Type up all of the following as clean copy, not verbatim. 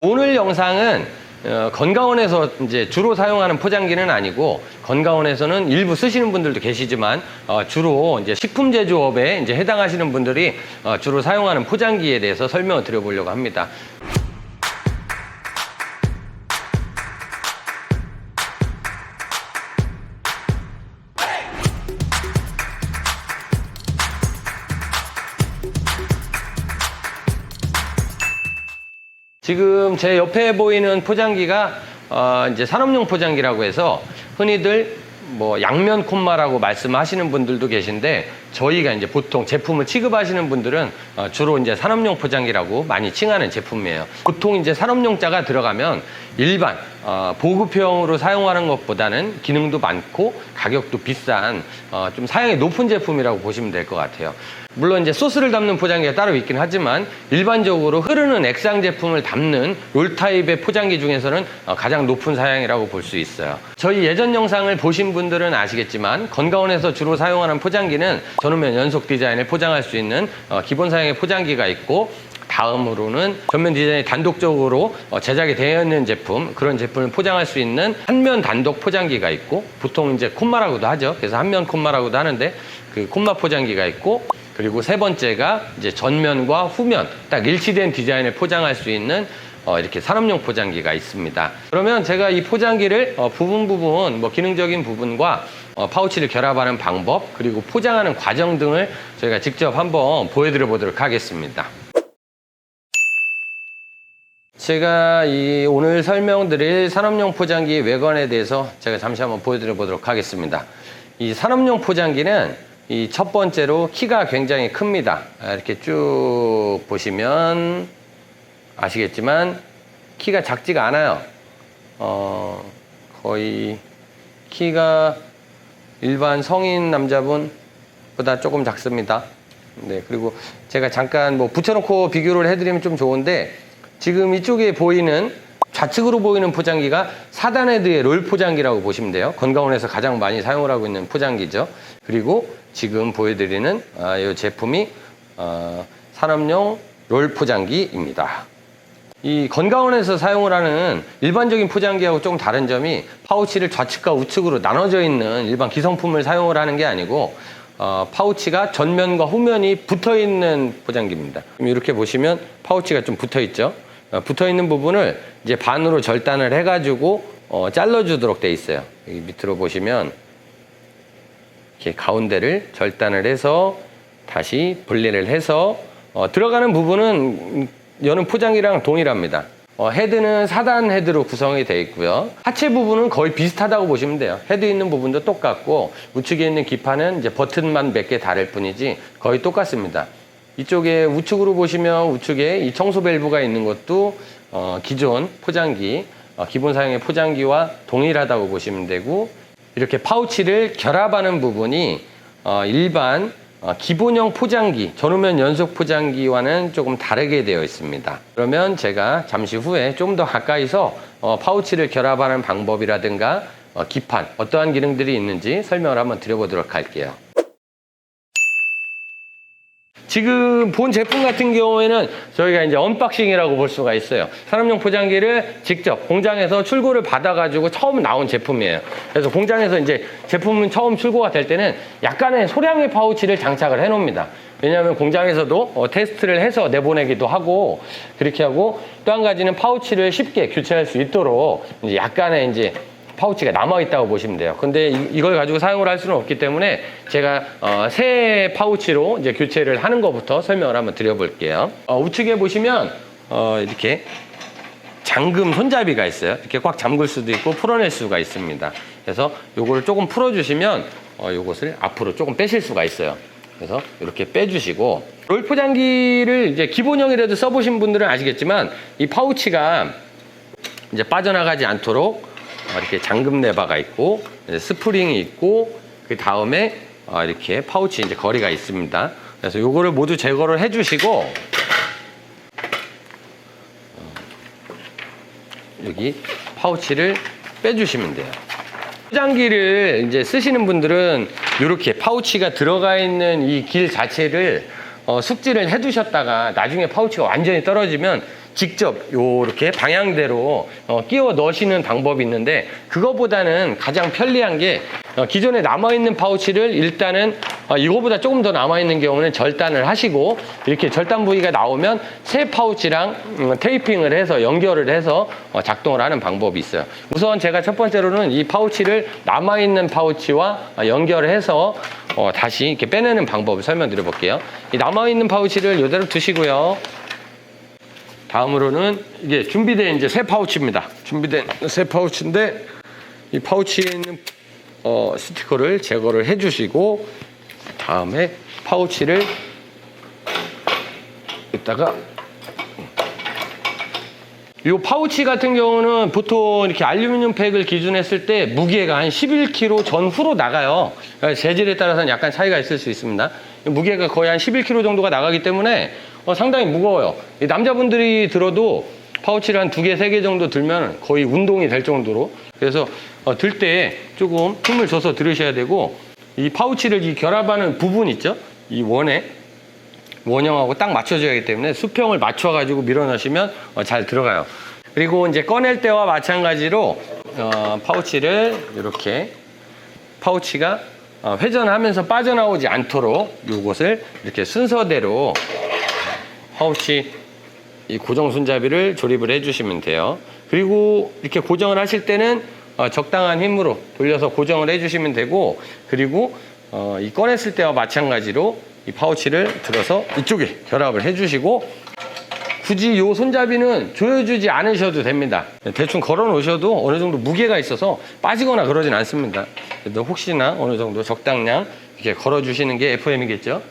오늘 영상은 건강원에서 이제 주로 사용하는 포장기는 아니고, 건강원에서는 일부 쓰시는 분들도 계시지만 주로 이제 식품 제조업에 이제 해당하시는 분들이 주로 사용하는 포장기에 대해서 설명을 드려보려고 합니다. 지금 제 옆에 보이는 포장기가 이제 산업용 포장기라고 해서 흔히들 뭐 양면 콤마라고 말씀하시는 분들도 계신데, 저희가 이제 보통 제품을 취급하시는 분들은 주로 이제 산업용 포장기라고 많이 칭하는 제품이에요. 보통 이제 산업용자가 들어가면 일반 보급형으로 사용하는 것보다는 기능도 많고 가격도 비싼 좀 사양이 높은 제품이라고 보시면 될 것 같아요. 물론 이제 소스를 담는 포장기가 따로 있긴 하지만 일반적으로 흐르는 액상 제품을 담는 롤 타입의 포장기 중에서는 가장 높은 사양이라고 볼 수 있어요. 저희 예전 영상을 보신 분들은 아시겠지만, 건강원에서 주로 사용하는 포장기는 전후면 연속 디자인을 포장할 수 있는 기본 사양의 포장기가 있고, 다음으로는 전면 디자인이 단독적으로 제작이 되어 있는 제품, 그런 제품을 포장할 수 있는 한면 단독 포장기가 있고, 보통 이제 콤마라고도 하죠. 그래서 한면 콤마라고도 하는데, 그 콤마 포장기가 있고, 그리고 세 번째가 이제 전면과 후면 딱 일치된 디자인을 포장할 수 있는 이렇게 산업용 포장기가 있습니다. 그러면 제가 이 포장기를 부분 뭐 기능적인 부분과 파우치를 결합하는 방법, 그리고 포장하는 과정 등을 저희가 직접 한번 보여드려 보도록 하겠습니다. 제가 오늘 설명드릴 산업용 포장기 외관에 대해서 제가 잠시 한번 보여드려 보도록 하겠습니다. 이 산업용 포장기는 이 첫 번째로 키가 굉장히 큽니다. 이렇게 쭉 보시면 아시겠지만 키가 작지가 않아요. 거의 키가 일반 성인 남자분보다 조금 작습니다. 네, 그리고 제가 잠깐 뭐 붙여놓고 비교를 해드리면 좀 좋은데, 지금 이쪽에 보이는 좌측으로 보이는 포장기가 4단 헤드의 롤 포장기라고 보시면 돼요. 건강원에서 가장 많이 사용을 하고 있는 포장기죠. 그리고 지금 보여드리는 이 제품이 산업용 롤 포장기입니다. 이 건강원에서 사용을 하는 일반적인 포장기하고 조금 다른 점이, 파우치를 좌측과 우측으로 나눠져 있는 일반 기성품을 사용을 하는 게 아니고 파우치가 전면과 후면이 붙어 있는 포장기입니다. 이렇게 보시면 파우치가 좀 붙어 있죠. 붙어 있는 부분을 이제 반으로 절단을 해가지고 잘라주도록 돼 있어요. 여기 밑으로 보시면 이렇게 가운데를 절단을 해서 다시 분리를 해서 들어가는 부분은 여는 포장기랑 동일합니다. 헤드는 4단 헤드로 구성이 되어 있고요. 하체 부분은 거의 비슷하다고 보시면 돼요. 헤드 있는 부분도 똑같고, 우측에 있는 기판은 이제 버튼만 몇 개 다를 뿐이지 거의 똑같습니다. 이쪽에 우측으로 보시면 우측에 이 청소 밸브가 있는 것도 기존 포장기, 기본 사양의 포장기와 동일하다고 보시면 되고, 이렇게 파우치를 결합하는 부분이 일반 기본형 포장기, 전후면 연속 포장기와는 조금 다르게 되어 있습니다. 그러면 제가 잠시 후에 좀 더 가까이서 파우치를 결합하는 방법이라든가 기판, 어떠한 기능들이 있는지 설명을 한번 드려보도록 할게요. 지금 본 제품 같은 경우에는 저희가 이제 언박싱이라고 볼 수가 있어요. 산업용 포장기를 직접 공장에서 출고를 받아가지고 처음 나온 제품이에요. 그래서 공장에서 이제 제품은 처음 출고가 될 때는 약간의 소량의 파우치를 장착을 해 놓습니다. 왜냐하면 공장에서도 테스트를 해서 내보내기도 하고, 그렇게 하고, 또 한 가지는 파우치를 쉽게 교체할 수 있도록 이제 약간의 이제 파우치가 남아있다고 보시면 돼요. 근데 이걸 가지고 사용을 할 수는 없기 때문에 제가 새 파우치로 이제 교체를 하는 것부터 설명을 한번 드려볼게요. 우측에 보시면 이렇게 잠금 손잡이가 있어요. 이렇게 꽉 잠글 수도 있고 풀어낼 수가 있습니다. 그래서 요거를 조금 풀어주시면 요것을 앞으로 조금 빼실 수가 있어요. 그래서 이렇게 빼주시고, 롤 포장기를 이제 기본형이라도 써보신 분들은 아시겠지만, 이 파우치가 이제 빠져나가지 않도록 이렇게 잠금 레버가 있고, 스프링이 있고, 그 다음에 이렇게 파우치 이제 거리가 있습니다. 그래서 요거를 모두 제거를 해주시고, 여기 파우치를 빼주시면 돼요. 포장기를 이제 쓰시는 분들은 이렇게 파우치가 들어가 있는 이 길 자체를 숙지를 해두셨다가 나중에 파우치가 완전히 떨어지면 직접 요렇게 방향대로 끼워 넣으시는 방법이 있는데, 그거보다는 가장 편리한 게 기존에 남아있는 파우치를 일단은 이거보다 조금 더 남아있는 경우는 절단을 하시고, 이렇게 절단 부위가 나오면 새 파우치랑 테이핑을 해서 연결을 해서 작동을 하는 방법이 있어요. 우선 제가 첫 번째로는 이 파우치를 남아있는 파우치와 연결을 해서 다시 이렇게 빼내는 방법을 설명드려 볼게요. 이 남아있는 파우치를 이대로 두시고요. 다음으로는 이게 준비된 이제 새 파우치입니다. 준비된 새 파우치인데, 이 파우치에 있는 스티커를 제거를 해주시고, 다음에 파우치를 이따가, 이 파우치 같은 경우는 보통 이렇게 알루미늄 팩을 기준 했을 때 무게가 한 11kg 전후로 나가요. 재질에 따라서는 약간 차이가 있을 수 있습니다. 무게가 거의 한 11kg 정도가 나가기 때문에 상당히 무거워요. 남자분들이 들어도 파우치를 한 2개, 3개 정도 들면 거의 운동이 될 정도로. 그래서 들 때 조금 힘을 줘서 들으셔야 되고, 이 파우치를 이 결합하는 부분 있죠? 이 원형하고 딱 맞춰줘야 하기 때문에 수평을 맞춰가지고 밀어넣으시면 잘 들어가요. 그리고 이제 꺼낼 때와 마찬가지로 파우치를 이렇게, 파우치가 회전하면서 빠져나오지 않도록 이것을 이렇게 순서대로 파우치 이 고정 손잡이를 조립을 해주시면 돼요. 그리고 이렇게 고정을 하실 때는 적당한 힘으로 돌려서 고정을 해주시면 되고, 그리고 이 꺼냈을 때와 마찬가지로 이 파우치를 들어서 이쪽에 결합을 해주시고, 굳이 이 손잡이는 조여주지 않으셔도 됩니다. 대충 걸어 놓으셔도 어느 정도 무게가 있어서 빠지거나 그러진 않습니다. 그래도 혹시나 어느 정도 적당량 이렇게 걸어 주시는 게 FM이겠죠.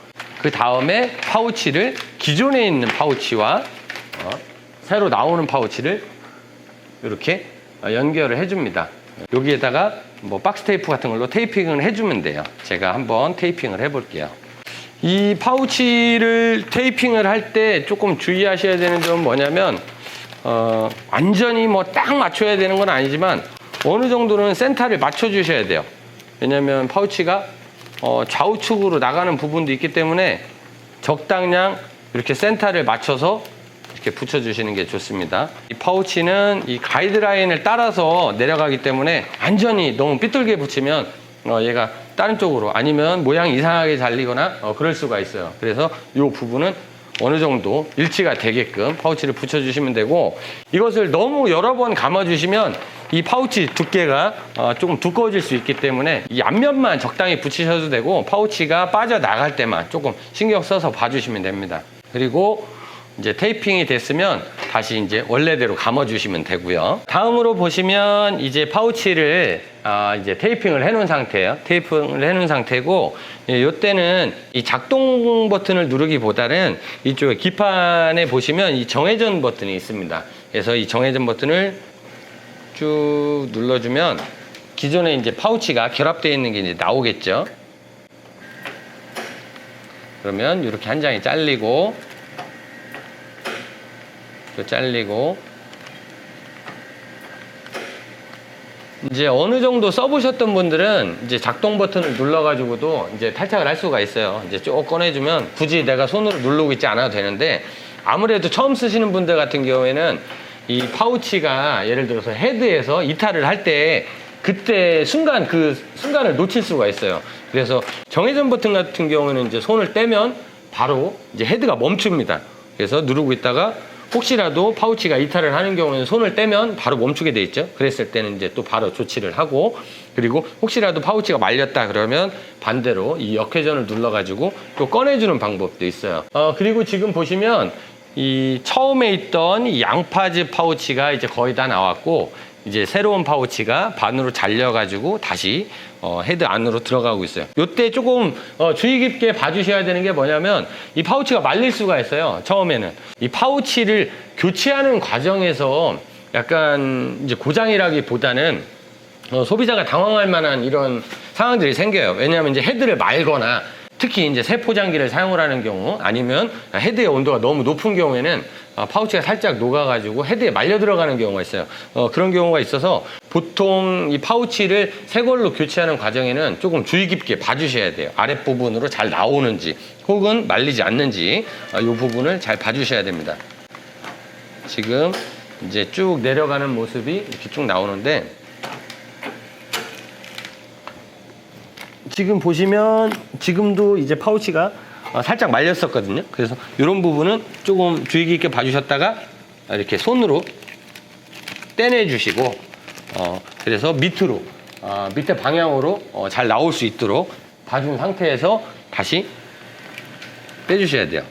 그 다음에 파우치를 기존에 있는 파우치와 새로 나오는 파우치를 이렇게 연결을 해줍니다. 여기에다가 뭐 박스 테이프 같은 걸로 테이핑을 해주면 돼요. 제가 한번 테이핑을 해볼게요. 이 파우치를 테이핑을 할 때 조금 주의하셔야 되는 점은 뭐냐면, 완전히 뭐 딱 맞춰야 되는 건 아니지만 어느 정도는 센터를 맞춰 주셔야 돼요. 왜냐면 파우치가 좌우측으로 나가는 부분도 있기 때문에 적당량 이렇게 센터를 맞춰서 이렇게 붙여주시는 게 좋습니다. 이 파우치는 이 가이드라인을 따라서 내려가기 때문에 완전히 너무 삐뚤게 붙이면 얘가 다른 쪽으로, 아니면 모양이 이상하게 잘리거나 그럴 수가 있어요. 그래서 이 부분은 어느 정도 일치가 되게끔 파우치를 붙여주시면 되고, 이것을 너무 여러 번 감아주시면 이 파우치 두께가 조금 두꺼워질 수 있기 때문에 이 앞면만 적당히 붙이셔도 되고, 파우치가 빠져나갈 때만 조금 신경 써서 봐주시면 됩니다. 그리고 이제 테이핑이 됐으면 다시 이제 원래대로 감아주시면 되고요. 다음으로 보시면 이제 파우치를 이제 테이핑을 해놓은 상태예요. 테이핑을 해놓은 상태고, 이때는 이 작동 버튼을 누르기보다는 이쪽에 기판에 보시면 이 정회전 버튼이 있습니다. 그래서 이 정회전 버튼을 쭉 눌러주면 기존에 이제 파우치가 결합되어 있는 게 이제 나오겠죠. 그러면 이렇게 한 장이 잘리고, 또 잘리고, 이제 어느 정도 써보셨던 분들은 이제 작동 버튼을 눌러가지고도 이제 탈착을 할 수가 있어요. 이제 쭉 꺼내주면 굳이 내가 손으로 누르고 있지 않아도 되는데, 아무래도 처음 쓰시는 분들 같은 경우에는 이 파우치가 예를 들어서 헤드에서 이탈을 할 때 그때 그 순간을 놓칠 수가 있어요. 그래서 정회전 버튼 같은 경우는 이제 손을 떼면 바로 이제 헤드가 멈춥니다. 그래서 누르고 있다가 혹시라도 파우치가 이탈을 하는 경우에는 손을 떼면 바로 멈추게 돼 있죠. 그랬을 때는 이제 또 바로 조치를 하고, 그리고 혹시라도 파우치가 말렸다 그러면 반대로 이 역회전을 눌러가지고 또 꺼내주는 방법도 있어요. 그리고 지금 보시면 이 처음에 있던 이 양파즙 파우치가 이제 거의 다 나왔고, 이제 새로운 파우치가 반으로 잘려가지고 다시 헤드 안으로 들어가고 있어요. 이때 조금 주의 깊게 봐주셔야 되는 게 뭐냐면, 이 파우치가 말릴 수가 있어요. 처음에는 이 파우치를 교체하는 과정에서 약간 이제 고장이라기보다는 소비자가 당황할 만한 이런 상황들이 생겨요. 왜냐하면 이제 헤드를 말거나, 특히 이제 새 포장기를 사용을 하는 경우, 아니면 헤드의 온도가 너무 높은 경우에는 파우치가 살짝 녹아가지고 헤드에 말려 들어가는 경우가 있어요. 그런 경우가 있어서 보통 이 파우치를 새 걸로 교체하는 과정에는 조금 주의 깊게 봐주셔야 돼요. 아랫부분으로 잘 나오는지 혹은 말리지 않는지 이 부분을 잘 봐주셔야 됩니다. 지금 이제 쭉 내려가는 모습이 이렇게 쭉 나오는데, 지금 보시면 지금도 이제 파우치가 살짝 말렸었거든요. 그래서 이런 부분은 조금 주의 깊게 봐주셨다가 이렇게 손으로 떼내주시고, 그래서 밑으로 밑에 방향으로 잘 나올 수 있도록 봐준 상태에서 다시 빼주셔야 돼요.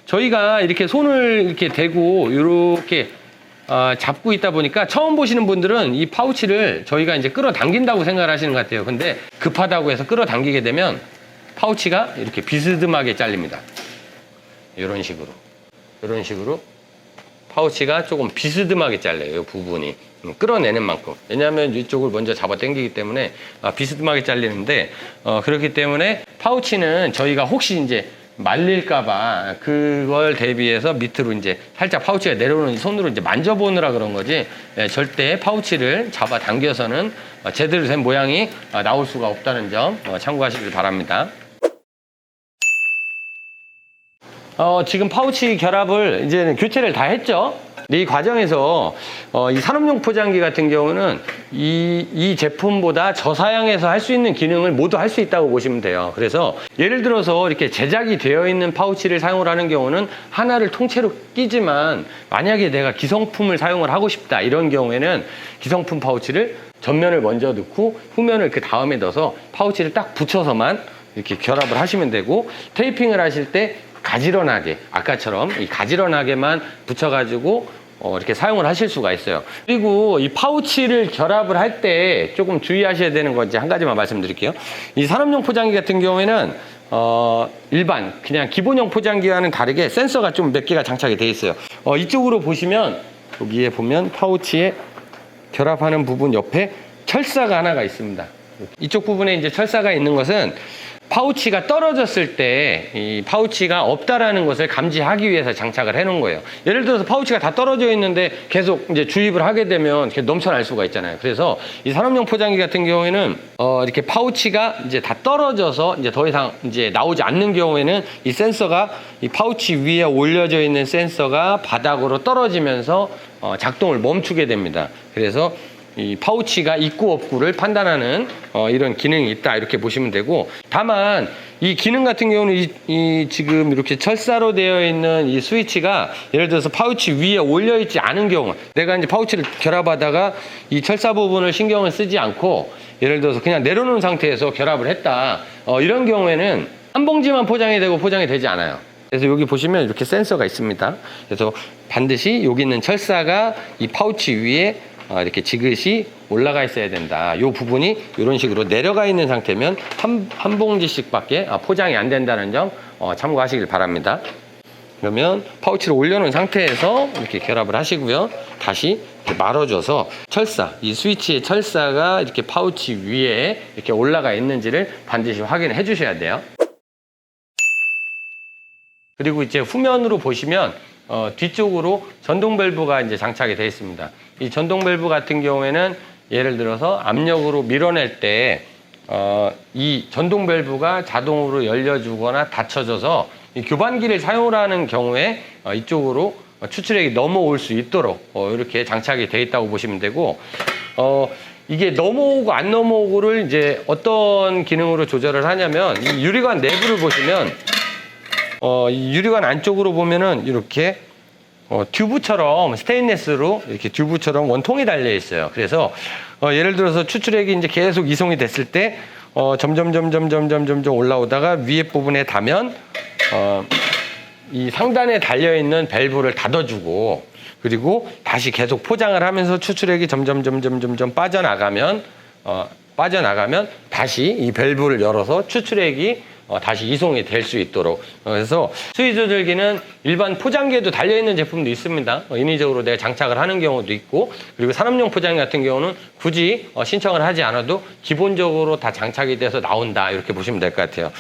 저희가 이렇게 손을 이렇게 대고 이렇게 잡고 있다 보니까 처음 보시는 분들은 이 파우치를 저희가 이제 끌어당긴다고 생각을 하시는 것 같아요. 근데 급하다고 해서 끌어당기게 되면 파우치가 이렇게 비스듬하게 잘립니다. 이런 식으로 파우치가 조금 비스듬하게 잘려요. 이 부분이 끌어내는 만큼. 왜냐하면 이쪽을 먼저 잡아 당기기 때문에 비스듬하게 잘리는데, 그렇기 때문에 파우치는 저희가 혹시 이제 말릴까봐 그걸 대비해서 밑으로 이제 살짝 파우치가 내려오는 손으로 이제 만져보느라 그런 거지, 절대 파우치를 잡아 당겨서는 제대로 된 모양이 나올 수가 없다는 점 참고하시길 바랍니다. 지금 파우치 결합을 이제 교체를 다 했죠. 이 과정에서 이 산업용 포장기 같은 경우는 이 제품보다 저사양에서 할 수 있는 기능을 모두 할 수 있다고 보시면 돼요. 그래서 예를 들어서 이렇게 제작이 되어 있는 파우치를 사용을 하는 경우는 하나를 통째로 끼지만, 만약에 내가 기성품을 사용을 하고 싶다 이런 경우에는 기성품 파우치를 전면을 먼저 넣고 후면을 그 다음에 넣어서 파우치를 딱 붙여서만 이렇게 결합을 하시면 되고, 테이핑을 하실 때 가지런하게, 아까처럼 이 가지런하게만 붙여가지고 이렇게 사용을 하실 수가 있어요. 그리고 이 파우치를 결합을 할 때 조금 주의하셔야 되는 건지 한 가지만 말씀드릴게요. 이 산업용 포장기 같은 경우에는 일반 그냥 기본형 포장기와는 다르게 센서가 좀 몇 개가 장착이 되어 있어요. 이쪽으로 보시면, 여기에 보면 파우치에 결합하는 부분 옆에 철사가 하나가 있습니다. 이쪽 부분에 이제 철사가 있는 것은 파우치가 떨어졌을 때 이 파우치가 없다라는 것을 감지하기 위해서 장착을 해 놓은 거예요. 예를 들어서 파우치가 다 떨어져 있는데 계속 이제 주입을 하게 되면 이렇게 넘쳐날 수가 있잖아요. 그래서 이 산업용 포장기 같은 경우에는 이렇게 파우치가 이제 다 떨어져서 이제 더 이상 이제 나오지 않는 경우에는 이 센서가, 이 파우치 위에 올려져 있는 센서가 바닥으로 떨어지면서 작동을 멈추게 됩니다. 그래서 이 파우치가 있고 없고를 판단하는 이런 기능이 있다, 이렇게 보시면 되고, 다만 이 기능 같은 경우는 이 지금 이렇게 철사로 되어 있는 이 스위치가 예를 들어서 파우치 위에 올려 있지 않은 경우, 내가 이제 파우치를 결합하다가 이 철사 부분을 신경을 쓰지 않고 예를 들어서 그냥 내려놓은 상태에서 결합을 했다, 이런 경우에는 한 봉지만 포장이 되고 포장이 되지 않아요. 그래서 여기 보시면 이렇게 센서가 있습니다. 그래서 반드시 여기 있는 철사가 이 파우치 위에 이렇게 지그시 올라가 있어야 된다. 이 부분이 이런 식으로 내려가 있는 상태면 한 봉지씩밖에 포장이 안 된다는 점 참고하시길 바랍니다. 그러면 파우치를 올려놓은 상태에서 이렇게 결합을 하시고요. 다시 이렇게 말아줘서 철사, 이 스위치의 철사가 이렇게 파우치 위에 이렇게 올라가 있는지를 반드시 확인해 주셔야 돼요. 그리고 이제 후면으로 보시면 뒤쪽으로 전동 밸브가 이제 장착이 되어 있습니다. 이 전동 밸브 같은 경우에는 예를 들어서 압력으로 밀어낼 때 이 전동 밸브가 자동으로 열려주거나 닫혀져서 이 교반기를 사용을 하는 경우에 이쪽으로 추출액이 넘어올 수 있도록 이렇게 장착이 되어 있다고 보시면 되고, 이게 넘어오고 안 넘어오고를 이제 어떤 기능으로 조절을 하냐면, 이 유리관 내부를 보시면 이 유리관 안쪽으로 보면은 이렇게 튜브처럼 스테인리스로 이렇게 튜브처럼 원통이 달려 있어요. 그래서 예를 들어서 추출액이 이제 계속 이송이 됐을 때 점점 올라오다가 위에 부분에 닿으면 이 상단에 달려 있는 밸브를 닫아주고, 그리고 다시 계속 포장을 하면서 추출액이 점점 빠져나가면 다시 이 밸브를 열어서 추출액이 다시 이송이 될 수 있도록. 그래서 수위 조절기는 일반 포장기에도 달려있는 제품도 있습니다. 인위적으로 내가 장착을 하는 경우도 있고, 그리고 산업용 포장기 같은 경우는 굳이 신청을 하지 않아도 기본적으로 다 장착이 돼서 나온다, 이렇게 보시면 될 것 같아요.